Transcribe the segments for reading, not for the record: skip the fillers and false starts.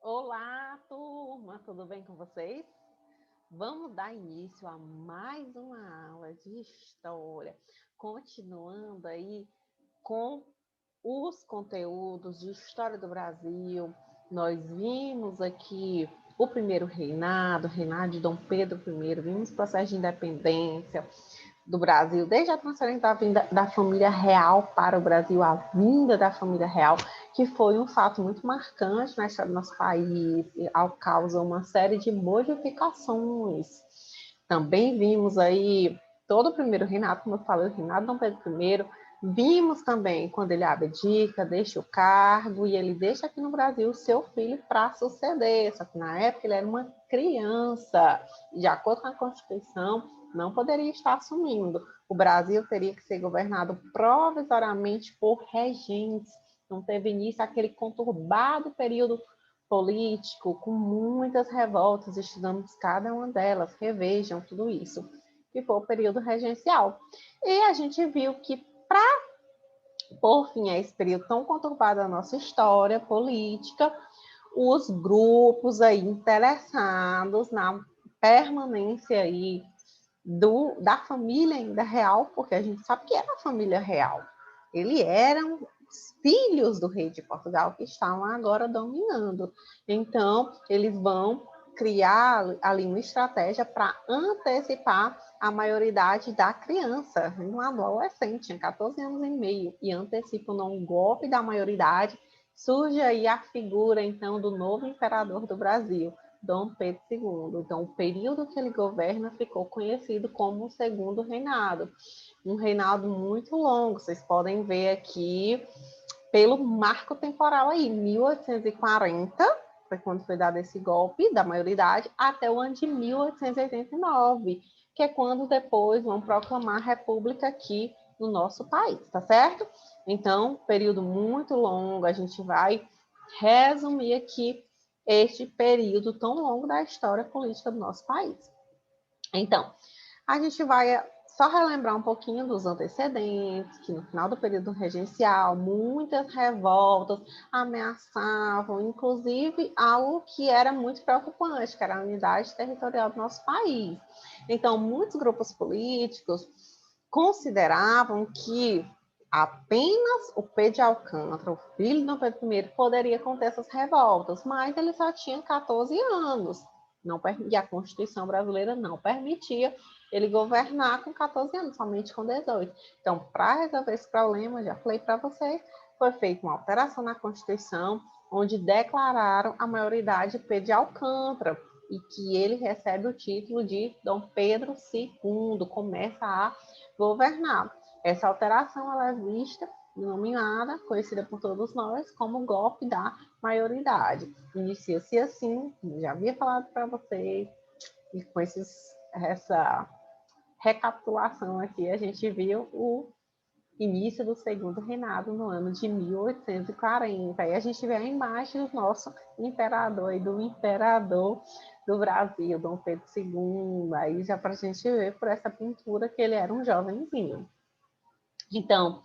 Olá, turma, tudo bem com vocês? Vamos dar início a mais uma aula de história, continuando aí com os conteúdos de história do Brasil. Nós vimos aqui o primeiro reinado, o reinado de Dom Pedro I, vimos o processo de independência do Brasil, desde a transferência da vinda da família real para o Brasil, a vinda da família real, que foi um fato muito marcante na história do nosso país, e causa uma série de modificações. Também vimos aí todo o primeiro reinado, como eu falei, o reinado de Dom Pedro I. Vimos também quando ele abdica, deixa o cargo e ele deixa aqui no Brasil o seu filho para suceder. Só que na época ele era uma criança. De acordo com a Constituição, não poderia estar assumindo. O Brasil teria que ser governado provisoriamente por regentes. Não teve início aquele conturbado período político, com muitas revoltas, estudamos cada uma delas, revejam tudo isso, que foi o período regencial. E a gente viu que, para por fim a esse período tão conturbado da nossa história política, os grupos aí interessados na permanência aí da família ainda real, porque a gente sabe que era a família real. Eles eram os filhos do rei de Portugal que estavam agora dominando. Então, eles vão criar ali uma estratégia para antecipar a maioridade da criança, um adolescente, tinha 14 anos e meio, e antecipam um golpe da maioridade. Surge aí a figura, então, do novo imperador do Brasil, Dom Pedro II. Então, o período que ele governa ficou conhecido como o Segundo Reinado. Um reinado muito longo, vocês podem ver aqui pelo marco temporal aí, 1840, foi quando foi dado esse golpe da maioridade, até o ano de 1889, que é quando depois vão proclamar a república aqui no nosso país, tá certo? Então, período muito longo, a gente vai resumir aqui este período tão longo da história política do nosso país. Então, a gente vai só relembrar um pouquinho dos antecedentes, que no final do período regencial, muitas revoltas ameaçavam, inclusive, algo que era muito preocupante, que era a unidade territorial do nosso país. Então, muitos grupos políticos consideravam que apenas o Pedro de Alcântara, o filho de Dom Pedro I, poderia conter essas revoltas, mas ele só tinha 14 anos. Não, e a Constituição brasileira não permitia ele governar com 14 anos, somente com 18. Então, para resolver esse problema, já falei para vocês, foi feita uma alteração na Constituição, onde declararam a maioridade de Pedro de Alcântara, e que ele recebe o título de Dom Pedro II, começa a governar. Essa alteração ela é vista, denominada, conhecida por todos nós, como golpe da maioridade. Inicia-se assim, já havia falado para vocês, e com essa recapitulação aqui, a gente viu o início do segundo reinado no ano de 1840. E a gente vê a imagem do nosso imperador e do imperador do Brasil, Dom Pedro II. Aí já para a gente ver por essa pintura que ele era um jovenzinho. Então,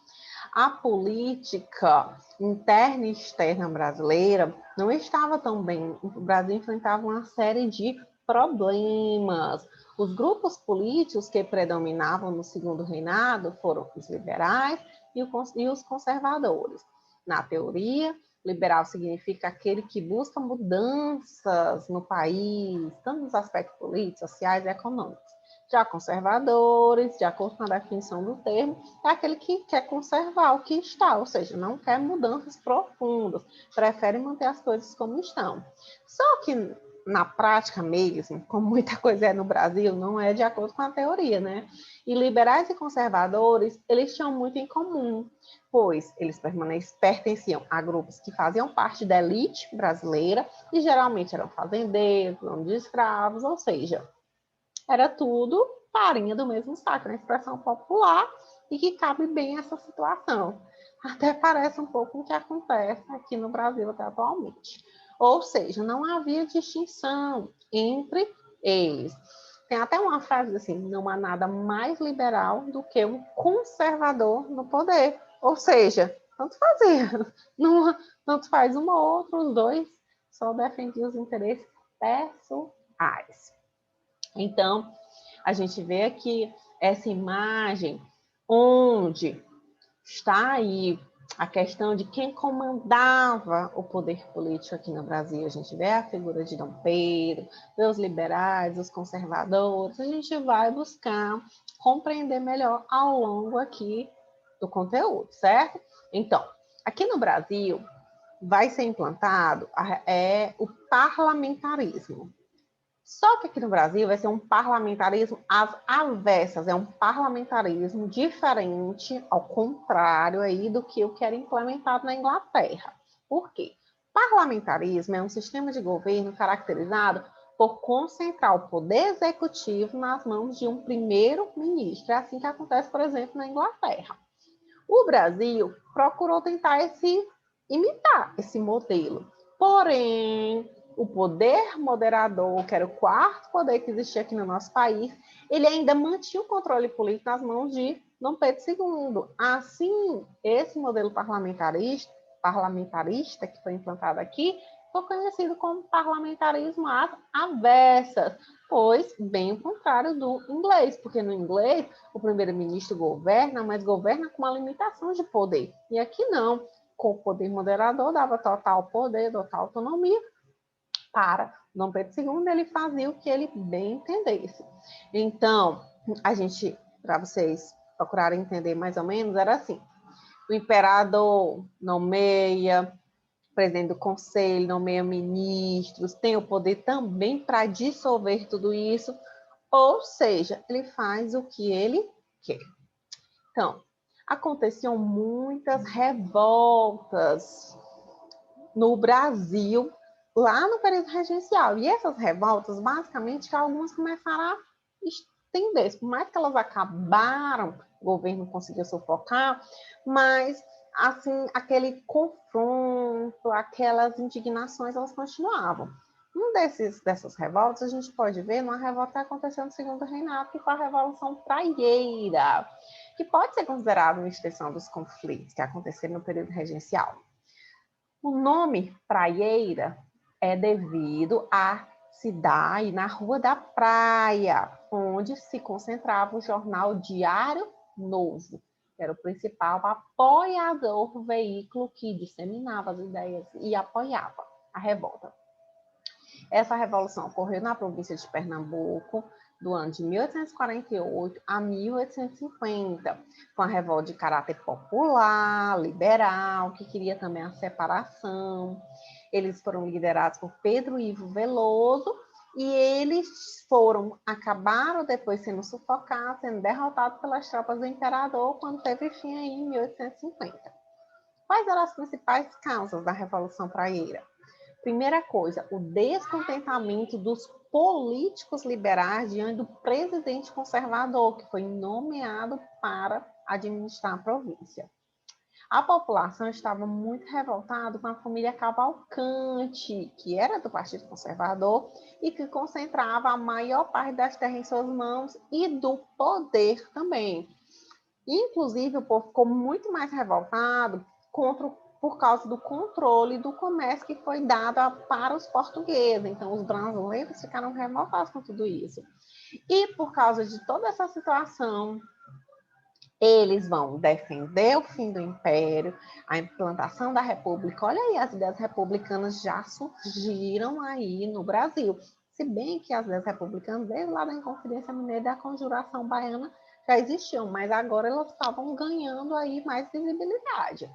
a política interna e externa brasileira não estava tão bem. O Brasil enfrentava uma série de problemas. Os grupos políticos que predominavam no segundo reinado foram os liberais e os conservadores. Na teoria, liberal significa aquele que busca mudanças no país, tanto nos aspectos políticos, sociais e econômicos. Já conservadores, de acordo com a definição do termo, é aquele que quer conservar o que está, ou seja, não quer mudanças profundas, prefere manter as coisas como estão. Só que na prática mesmo, como muita coisa é no Brasil, não é de acordo com a teoria, né? E liberais e conservadores, eles tinham muito em comum, pois eles pertenciam a grupos que faziam parte da elite brasileira e geralmente eram fazendeiros, donos de escravos, ou seja, era tudo farinha do mesmo saco, na expressão popular, e que cabe bem essa situação. Até parece um pouco o que acontece aqui no Brasil até atualmente. Ou seja, não havia distinção entre eles. Tem até uma frase assim: não há nada mais liberal do que um conservador no poder. Ou seja, tanto fazia, não, tanto faz um ou outro, os dois só defendia os interesses pessoais. Então, a gente vê aqui essa imagem onde está aí a questão de quem comandava o poder político aqui no Brasil. A gente vê a figura de Dom Pedro, vê os liberais, os conservadores. A gente vai buscar compreender melhor ao longo aqui do conteúdo, certo? Então, aqui no Brasil vai ser implantado o parlamentarismo. Só que aqui no Brasil vai ser um parlamentarismo às avessas, é um parlamentarismo diferente, ao contrário aí do que o que era implementado na Inglaterra. Por quê? Parlamentarismo é um sistema de governo caracterizado por concentrar o poder executivo nas mãos de um primeiro-ministro. É assim que acontece, por exemplo, na Inglaterra. O Brasil procurou tentar imitar esse modelo. Porém, o poder moderador, que era o quarto poder que existia aqui no nosso país, ele ainda mantinha o controle político nas mãos de Dom Pedro II. Assim, esse modelo parlamentarista que foi implantado aqui, foi conhecido como parlamentarismo às avessas, pois bem o contrário do inglês, porque no inglês o primeiro-ministro governa, mas governa com uma limitação de poder. E aqui não, com o poder moderador, dava total poder, total autonomia para Dom Pedro II, ele fazia o que ele bem entendesse. Então, a gente, para vocês procurarem entender mais ou menos, era assim: o imperador nomeia, o presidente do conselho nomeia ministros, tem o poder também para dissolver tudo isso, ou seja, ele faz o que ele quer. Então, aconteciam muitas revoltas no Brasil, lá no período regencial. E essas revoltas, basicamente, algumas começaram a estender. Por mais que elas acabaram, o governo conseguiu sufocar, mas, assim, aquele confronto, aquelas indignações, elas continuavam. Dessas revoltas, a gente pode ver numa revolta que aconteceu no segundo reinado, que foi a Revolução Praieira, que pode ser considerada uma extensão dos conflitos que aconteceram no período regencial. O nome Praieira é devido a se dar aí na Rua da Praia, onde se concentrava o jornal Diário Novo, que era o principal apoiador do veículo que disseminava as ideias e apoiava a revolta. Essa revolução ocorreu na província de Pernambuco, do ano de 1848 a 1850, com a revolta de caráter popular, liberal, que queria também a separação. Eles foram liderados por Pedro Ivo Veloso e eles acabaram depois sendo sufocados, sendo derrotados pelas tropas do imperador quando teve fim aí em 1850. Quais eram as principais causas da Revolução Praieira? Primeira coisa, o descontentamento dos políticos liberais diante do presidente conservador, que foi nomeado para administrar a província. A população estava muito revoltada com a família Cavalcante, que era do Partido Conservador e que concentrava a maior parte das terras em suas mãos e do poder também. Inclusive, o povo ficou muito mais revoltado por causa do controle do comércio que foi dado para os portugueses. Então, os brasileiros ficaram revoltados com tudo isso. E por causa de toda essa situação, eles vão defender o fim do Império, a implantação da República. Olha aí, as ideias republicanas já surgiram aí no Brasil. Se bem que as ideias republicanas, desde lá da Inconfidência Mineira e da Conjuração Baiana, já existiam, mas agora elas estavam ganhando aí mais visibilidade.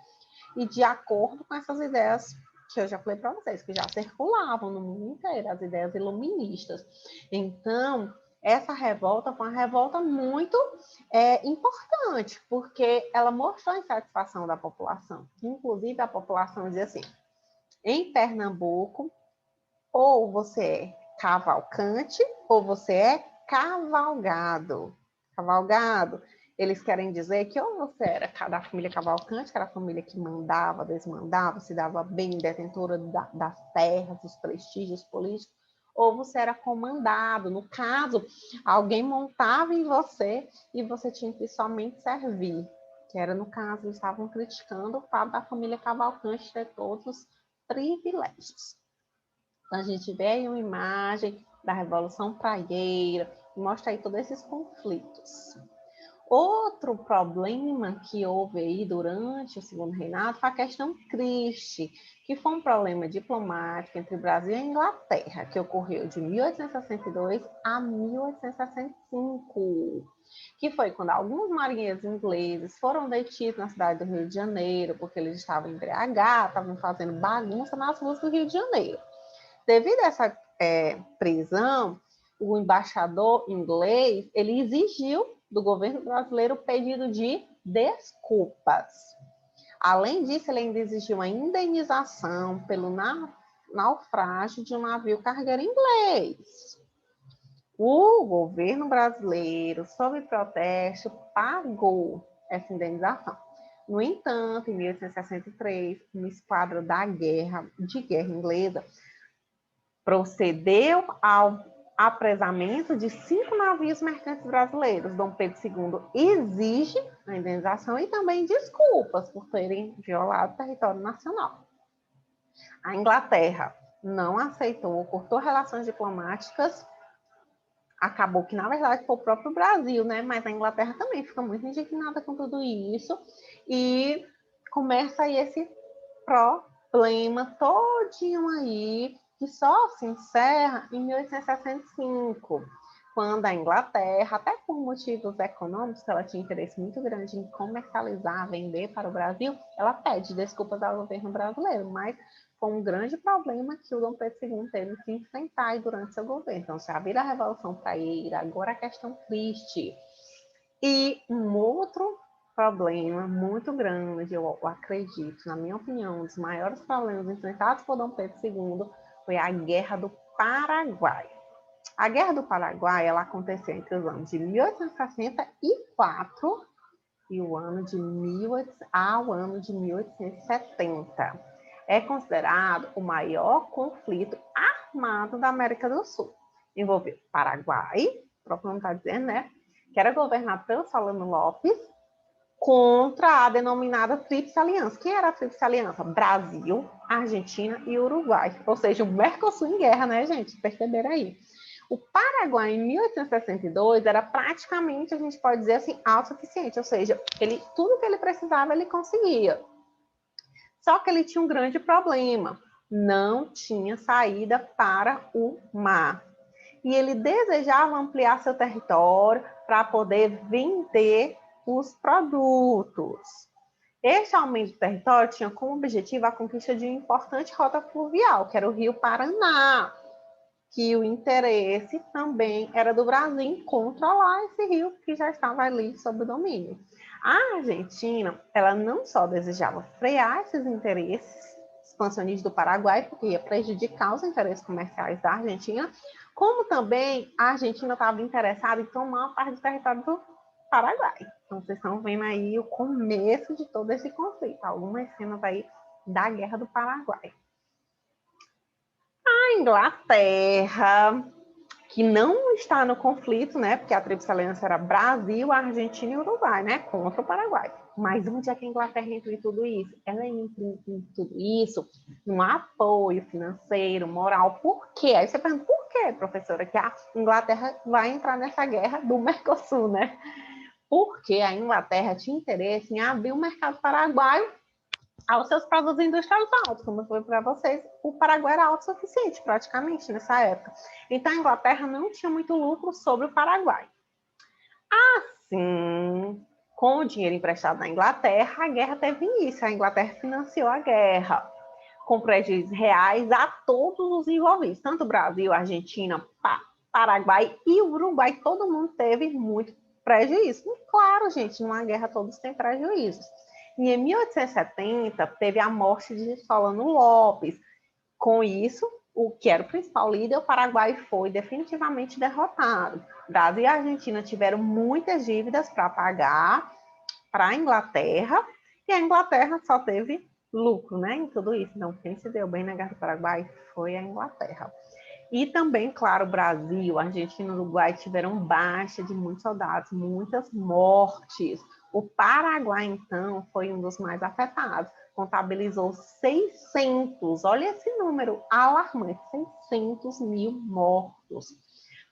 E de acordo com essas ideias que eu já falei para vocês, que já circulavam no mundo inteiro, as ideias iluministas. Então, essa revolta foi uma revolta muito importante, porque ela mostrou a insatisfação da população. Inclusive, a população dizia assim: em Pernambuco, ou você é cavalcante, ou você é cavalgado. Cavalgado, eles querem dizer que ou você era da família Cavalcante, que era a família que mandava, desmandava, se dava bem, detentora das terras, dos prestígios políticos, ou você era comandado. No caso, alguém montava em você e você tinha que somente servir, que era, no caso, eles estavam criticando o fato da família Cavalcante ter todos os privilégios. Então, a gente vê aí uma imagem da Revolução Praieira, que mostra aí todos esses conflitos. Outro problema que houve aí durante o Segundo Reinado foi a questão Christie, que foi um problema diplomático entre Brasil e Inglaterra, que ocorreu de 1862 a 1865, que foi quando alguns marinheiros ingleses foram detidos na cidade do Rio de Janeiro, porque eles estavam embriagados, estavam fazendo bagunça nas ruas do Rio de Janeiro. Devido a essa prisão, o embaixador inglês ele exigiu do governo brasileiro o pedido de desculpas. Além disso, ele ainda exigiu uma indenização pelo naufrágio de um navio cargueiro inglês. O governo brasileiro, sob protesto, pagou essa indenização. No entanto, em 1863, uma esquadra de guerra inglesa procedeu ao apresamento de 5 navios mercantes brasileiros. Dom Pedro II exige a indenização e também desculpas por terem violado o território nacional. A Inglaterra não aceitou, cortou relações diplomáticas. Acabou que, na verdade, foi o próprio Brasil, né? Mas a Inglaterra também fica muito indignada com tudo isso. E começa aí esse problema todinho aí, que só se encerra em 1865, quando a Inglaterra, até por motivos econômicos, ela tinha interesse muito grande em comercializar, vender para o Brasil, ela pede desculpas ao governo brasileiro, mas foi um grande problema que o Dom Pedro II teve que enfrentar durante seu governo. Então, já vira a Revolução Praieira, agora a questão Christie. E um outro problema muito grande, eu acredito, na minha opinião, um dos maiores problemas enfrentados por Dom Pedro II foi a Guerra do Paraguai. A Guerra do Paraguai ela aconteceu entre os anos de 1864 e o ano de 1870. É considerado o maior conflito armado da América do Sul. Envolveu Paraguai, o próprio nome está dizendo, né? Que era governado pelo Solano Lopes, contra a denominada Tríplice Aliança. Quem era a Tríplice Aliança? Brasil, Argentina e Uruguai. Ou seja, o Mercosul em guerra, né, gente? Perceberam aí. O Paraguai, em 1862, era praticamente, a gente pode dizer assim, autossuficiente. Ou seja, tudo que ele precisava, ele conseguia. Só que ele tinha um grande problema. Não tinha saída para o mar. E ele desejava ampliar seu território para poder vender os produtos. Este aumento do território tinha como objetivo a conquista de uma importante rota fluvial, que era o Rio Paraná, que o interesse também era do Brasil em controlar esse rio que já estava ali sob o domínio. A Argentina, ela não só desejava frear esses interesses expansionistas do Paraguai, porque ia prejudicar os interesses comerciais da Argentina, como também a Argentina estava interessada em tomar parte do território do Paraguai. Então, vocês estão vendo aí o começo de todo esse conflito, algumas cenas aí da Guerra do Paraguai. A Inglaterra, que não está no conflito, né? Porque a Tríplice Aliança era Brasil, Argentina e Uruguai, né? Contra o Paraguai. Mas onde é que a Inglaterra entra em tudo isso? Ela entra em tudo isso num apoio financeiro, moral. Por quê? Aí você pergunta, por quê, professora, que a Inglaterra vai entrar nessa guerra do Mercosul, né? Porque a Inglaterra tinha interesse em abrir o mercado paraguaio aos seus produtos industrializados, como foi para vocês, o Paraguai era autossuficiente praticamente nessa época. Então a Inglaterra não tinha muito lucro sobre o Paraguai. Assim, com o dinheiro emprestado da Inglaterra, a guerra teve início. A Inglaterra financiou a guerra, com prejuízos reais a todos os envolvidos, tanto Brasil, Argentina, Paraguai e Uruguai, todo mundo teve muito prejuízo. E claro, gente, numa guerra todos têm prejuízos. E em 1870, teve a morte de Solano Lopes. Com isso, o que era o principal líder, o Paraguai foi definitivamente derrotado. Brasil e Argentina tiveram muitas dívidas para pagar para a Inglaterra, e a Inglaterra só teve lucro, né, em tudo isso. Então, quem se deu bem na Guerra do Paraguai foi a Inglaterra. E também, claro, Brasil, Argentina e Uruguai tiveram baixa de muitos soldados, muitas mortes. O Paraguai, então, foi um dos mais afetados. contabilizou 600, olha esse número alarmante, 600 mil mortos.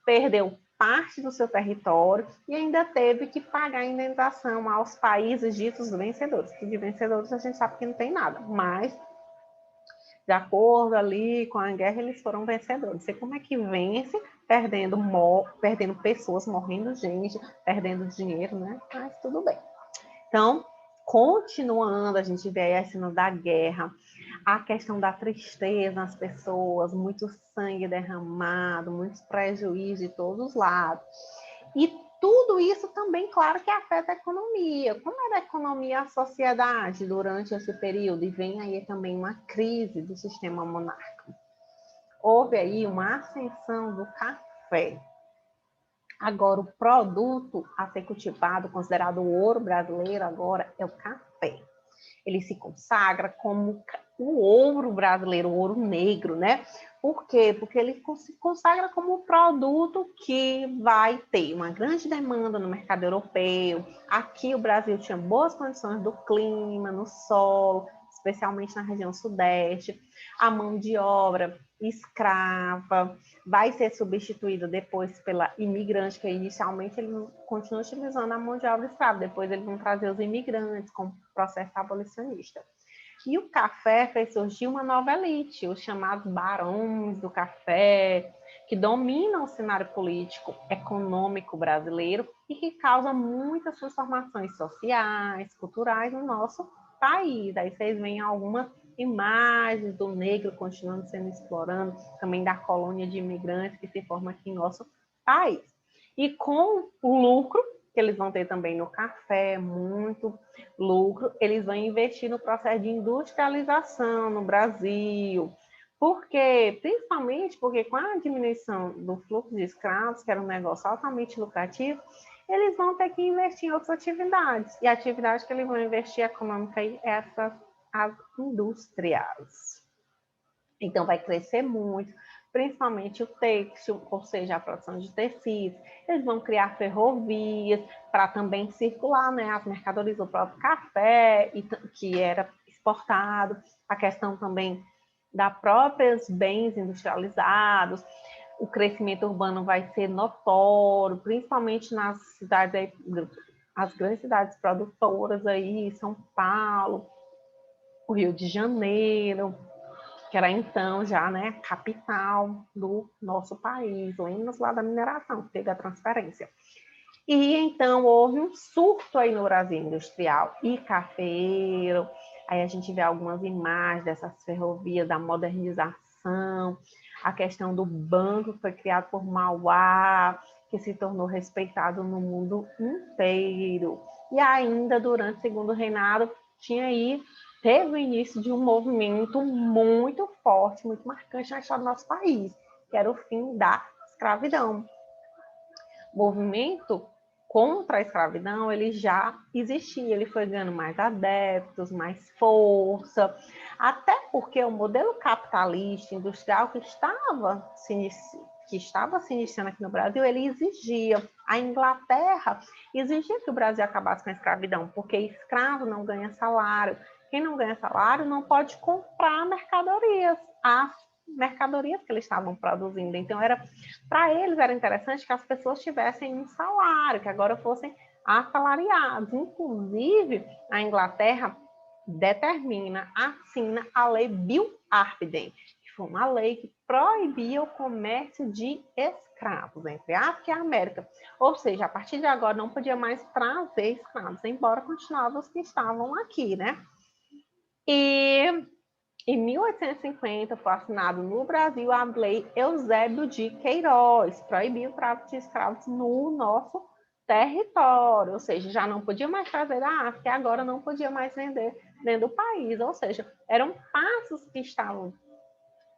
Perdeu parte do seu território e ainda teve que pagar indenização aos países ditos vencedores. Que de vencedores a gente sabe que não tem nada, mas de acordo ali com a guerra, eles foram vencedores. Você como é que vence perdendo pessoas, morrendo gente, perdendo dinheiro, né? Mas tudo bem. Então, continuando, a gente vê aí a cena da guerra, a questão da tristeza nas pessoas, muito sangue derramado, muitos prejuízos de todos os lados. E tudo isso também, claro, que afeta a economia. Como era a economia e a sociedade durante esse período? E vem aí também uma crise do sistema monárquico. Houve aí uma ascensão do café. Agora, o produto a ser cultivado, considerado o ouro brasileiro agora, é o café. Ele se consagra como o ouro brasileiro, o ouro negro, né? Por quê? Porque ele se consagra como um produto que vai ter uma grande demanda no mercado europeu. Aqui o Brasil tinha boas condições do clima, no solo, especialmente na região sudeste. A mão de obra escrava vai ser substituída depois pela imigrante, que inicialmente eles continuam utilizando a mão de obra escrava, depois eles vão trazer os imigrantes com o processo abolicionista. E o café fez surgir uma nova elite, os chamados barões do café, que dominam o cenário político, econômico brasileiro e que causam muitas transformações sociais, culturais no nosso país. Aí vocês veem algumas imagens do negro continuando sendo explorado, também da colônia de imigrantes que se forma aqui em nosso país. E com o lucro que eles vão ter também no café, muito lucro, eles vão investir no processo de industrialização no Brasil. Por quê? Principalmente porque com a diminuição do fluxo de escravos, que era um negócio altamente lucrativo, eles vão ter que investir em outras atividades. E a atividade que eles vão investir econômica é as indústrias. Então, vai crescer muito, principalmente o têxtil, ou seja, a produção de tecidos. Eles vão criar ferrovias para também circular, né, as mercadorias do próprio café, que era exportado, a questão também da próprios bens industrializados. O crescimento urbano vai ser notório, principalmente nas cidades, as grandes cidades produtoras aí, São Paulo, o Rio de Janeiro, que era então já, né, capital do nosso país, menos lá da mineração, que teve a transferência. E então houve um surto aí no Brasil industrial e cafeiro. Aí a gente vê algumas imagens dessas ferrovias, da modernização, a questão do banco que foi criado por Mauá, que se tornou respeitado no mundo inteiro. E ainda durante o segundo reinado teve o início de um movimento muito forte, muito marcante na história do nosso país, que era o fim da escravidão. O movimento contra a escravidão, ele já existia, ele foi ganhando mais adeptos, mais força, até porque o modelo capitalista industrial que estava se iniciando aqui no Brasil, ele exigia, a Inglaterra exigia que o Brasil acabasse com a escravidão, porque escravo não ganha salário, quem não ganha salário não pode comprar mercadorias, as mercadorias que eles estavam produzindo. Então, para eles era interessante que as pessoas tivessem um salário, que agora fossem assalariados. Inclusive, a Inglaterra assina a lei Bill-Arpiden, que foi uma lei que proibia o comércio de escravos entre a África e a América. Ou seja, a partir de agora não podia mais trazer escravos, embora continuavam os que estavam aqui, né? E em 1850 foi assinado no Brasil a Lei Eusébio de Queiroz, proibiu o tráfico de escravos no nosso território, ou seja, já não podia mais trazer da África e agora não podia mais vender dentro do país, ou seja, eram passos que estavam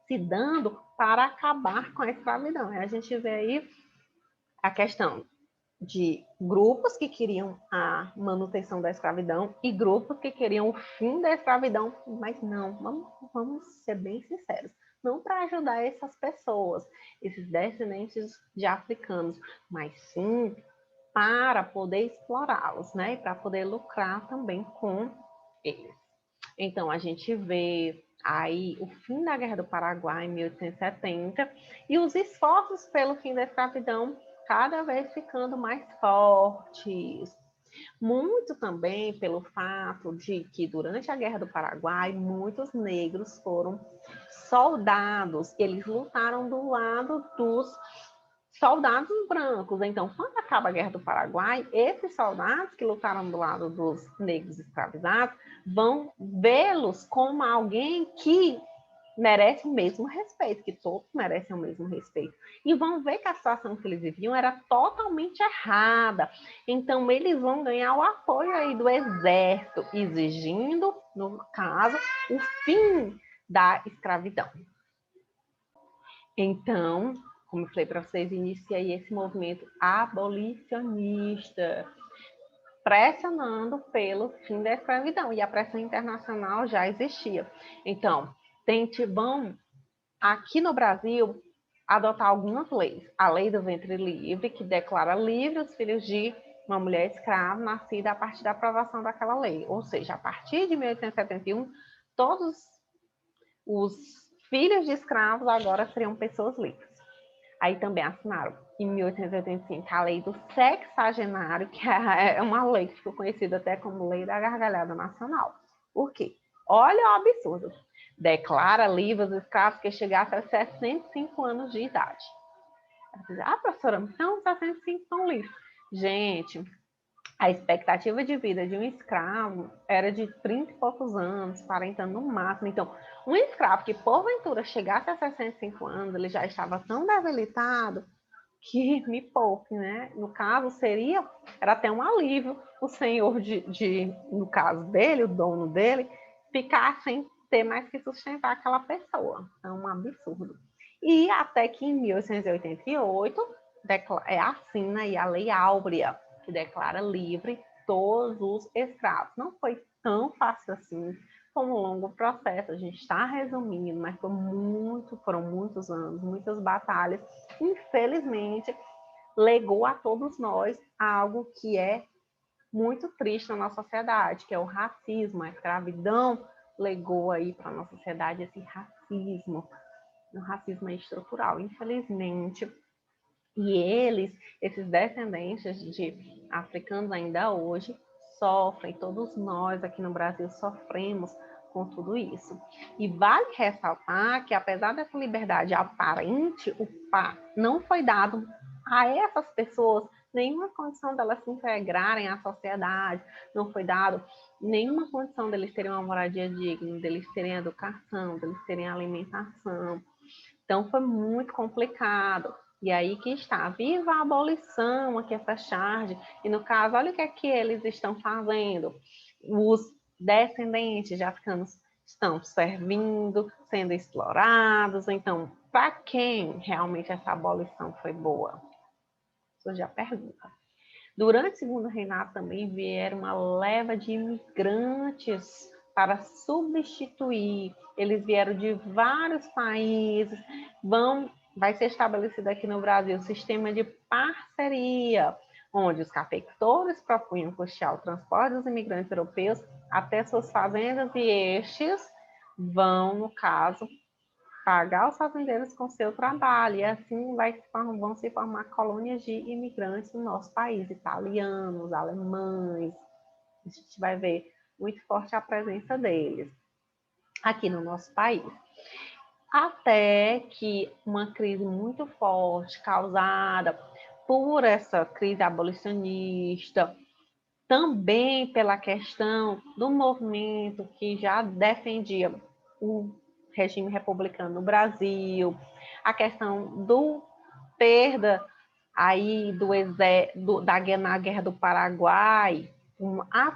se dando para acabar com a escravidão. E a gente vê aí a questão de grupos que queriam a manutenção da escravidão e grupos que queriam o fim da escravidão, mas não, vamos ser bem sinceros, não para ajudar essas pessoas, esses descendentes de africanos, mas sim para poder explorá-los, né? E para poder lucrar também com eles. Então, a gente vê aí o fim da Guerra do Paraguai em 1870 e os esforços pelo fim da escravidão cada vez ficando mais fortes. Muito também pelo fato de que durante a Guerra do Paraguai, muitos negros foram soldados, eles lutaram do lado dos soldados brancos. Então, quando acaba a Guerra do Paraguai, esses soldados que lutaram do lado dos negros escravizados vão vê-los como alguém que merece o mesmo respeito, que todos merecem o mesmo respeito. E vão ver que a situação que eles viviam era totalmente errada. Então, eles vão ganhar o apoio aí do exército, exigindo, no caso, o fim da escravidão. Então, como eu falei para vocês, inicia aí esse movimento abolicionista, pressionando pelo fim da escravidão. E a pressão internacional já existia. Então, vão, aqui no Brasil, adotar algumas leis. A lei do ventre livre, que declara livre os filhos de uma mulher escrava nascida a partir da aprovação daquela lei. Ou seja, a partir de 1871, todos os filhos de escravos agora seriam pessoas livres. Aí também assinaram, em 1885, a lei do sexagenário, que é uma lei que ficou conhecida até como Lei da Gargalhada Nacional. Por quê? Olha o absurdo. Declara livres os escravos que chegassem a 65 anos de idade. Ah, professora, então 65 estão livres. Gente, a expectativa de vida de um escravo era de 30 e poucos anos, 40 anos no máximo. Então, um escravo que porventura chegasse a 65 anos, ele já estava tão debilitado que me poupe, né? No caso, era até um alívio o senhor no caso dele, o dono dele, ficar sem ter mais que sustentar aquela pessoa. É um absurdo. E até que em 1888 assina aí a Lei Áurea, que declara livre todos os escravos. Não foi tão fácil assim, foi um longo processo, a gente está resumindo, mas foram muitos anos, muitas batalhas. Infelizmente, legou a todos nós algo que é muito triste na nossa sociedade, que é o racismo. A escravidão legou aí para a nossa sociedade esse racismo. O racismo é estrutural, infelizmente. E esses descendentes de africanos ainda hoje, sofrem, todos nós aqui no Brasil sofremos com tudo isso. E vale ressaltar que, apesar dessa liberdade aparente, não foi dado a essas pessoas nenhuma condição delas se integrarem à sociedade, não foi dado nenhuma condição deles terem uma moradia digna, deles terem educação, deles terem alimentação. Então, foi muito complicado. E aí que está, viva a abolição, aqui essa charge. E no caso, olha o que é que eles estão fazendo. Os descendentes de africanos estão servindo, sendo explorados. Então, para quem realmente essa abolição foi boa? Surge a pergunta. Durante o Segundo Reinado também vieram uma leva de imigrantes para substituir. Eles vieram de vários países. Vai ser estabelecido aqui no Brasil o sistema de parceria, onde os cafeicultores propunham custear o transporte dos imigrantes europeus até suas fazendas e estes vão, no caso, pagar os fazendeiros com seu trabalho, e assim vão se formar colônias de imigrantes no nosso país, italianos, alemães. A gente vai ver muito forte a presença deles aqui no nosso país. Até que uma crise muito forte, causada por essa crise abolicionista, também pela questão do movimento que já defendia o regime republicano no Brasil, a questão do perda aí na Guerra do Paraguai.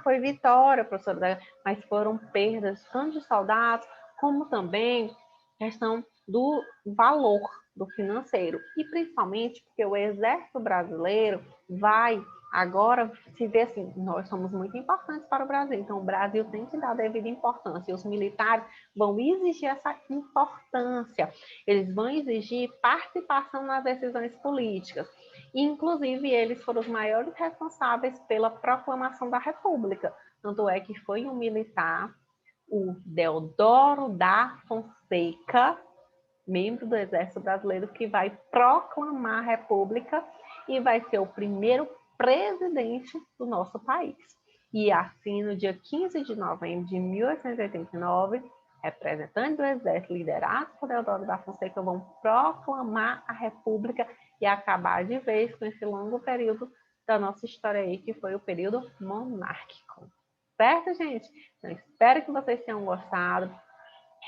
Foi vitória, professora, mas foram perdas tanto de soldados, como também questão do valor do financeiro. E principalmente porque o Exército Brasileiro vai agora se vê assim, nós somos muito importantes para o Brasil, então o Brasil tem que dar a devida importância, e os militares vão exigir essa importância, eles vão exigir participação nas decisões políticas, e inclusive eles foram os maiores responsáveis pela proclamação da República, tanto é que foi um militar o Deodoro da Fonseca, membro do Exército Brasileiro, que vai proclamar a República e vai ser o primeiro presidente do nosso país. E assim, no dia 15 de novembro de 1889, representantes do Exército, liderados por Deodoro da Fonseca, vão proclamar a República e acabar de vez com esse longo período da nossa história aí, que foi o período monárquico. Certo, gente? Então, espero que vocês tenham gostado.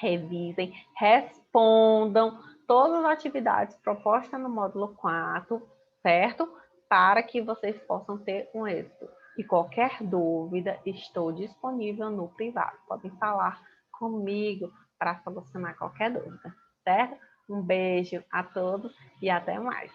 Revisem, respondam todas as atividades propostas no módulo 4, certo? Para que vocês possam ter um êxito. E qualquer dúvida, estou disponível no privado. Podem falar comigo para solucionar qualquer dúvida, certo? Um beijo a todos e até mais.